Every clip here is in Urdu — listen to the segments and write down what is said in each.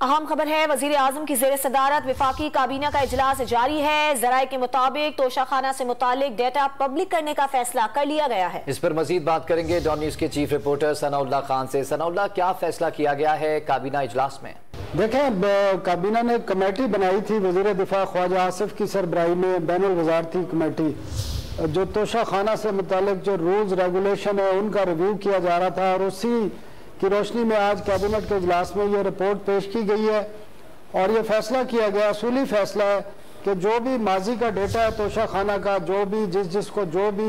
اہم خبر ہے، وزیر اعظم کی زیر صدارت وفاقی کابینہ کا اجلاس جاری ہے۔ ذرائع کے مطابق توشہ خانہ سے متعلق ڈیٹا پبلک کرنے کا فیصلہ کر لیا گیا ہے۔ اس پر مزید بات کریں گے ڈان نیوز کے چیف رپورٹر ثناء اللہ خان سے۔ ثناء اللہ، کیا فیصلہ کیا گیا ہے کابینہ اجلاس میں؟ دیکھیں، کابینہ نے کمیٹی بنائی تھی وزیر دفاع خواجہ آصف کی سربراہی میں، بین الوزارتی کمیٹی، جو توشہ خانہ سے متعلق جو رولز ریگولیشن ہے ان کا ریویو کیا جا رہا تھا، اور اسی کی روشنی میں آج کابینٹ کے اجلاس میں یہ رپورٹ پیش کی گئی ہے، اور یہ فیصلہ کیا گیا، اصولی فیصلہ ہے کہ جو بھی ماضی کا ڈیٹا ہے توشہ خانہ کا، جو بھی جس کو جو بھی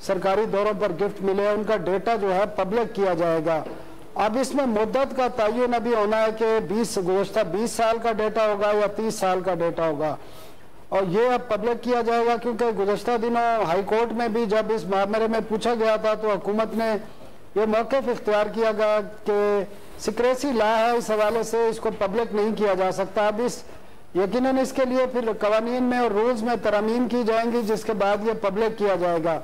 سرکاری دوروں پر گفٹ ملے ان کا ڈیٹا جو ہے پبلک کیا جائے گا۔ اب اس میں مدت کا تعین ابھی ہونا ہے کہ گزشتہ 20 سال کا ڈیٹا ہوگا یا 30 سال کا ڈیٹا ہوگا، اور یہ اب پبلک کیا جائے گا، کیونکہ گزشتہ دنوں ہائی کورٹ میں بھی جب اس معاملے میں پوچھا گیا تھا تو حکومت نے یہ موقف اختیار کیا گیا کہ سیکریسی لا ہے، اس حوالے سے اس کو پبلک نہیں کیا جا سکتا۔ اب یقیناً اس کے لیے پھر قوانین میں اور رولز میں ترامیم کی جائیں گی، جس کے بعد یہ پبلک کیا جائے گا۔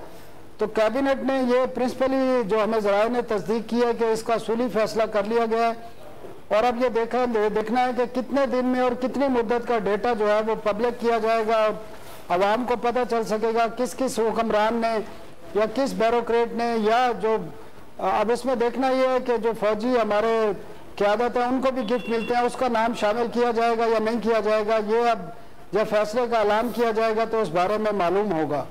تو کابینٹ نے یہ پرنسپلی جو ہمیں ذرائع نے تصدیق کی ہے کہ اس کا اصولی فیصلہ کر لیا گیا ہے، اور اب یہ دیکھنا ہے کہ کتنے دن میں اور کتنی مدت کا ڈیٹا جو ہے وہ پبلک کیا جائے گا، اور عوام کو پتہ چل سکے گا کس کس حکمران نے یا کس بیوروکریٹ نے، یا جو اب اس میں دیکھنا یہ ہے کہ جو فوجی ہمارے قیادت ہیں ان کو بھی گفٹ ملتے ہیں، اس کا نام شامل کیا جائے گا یا نہیں کیا جائے گا، یہ اب جب فیصلے کا اعلان کیا جائے گا تو اس بارے میں معلوم ہوگا۔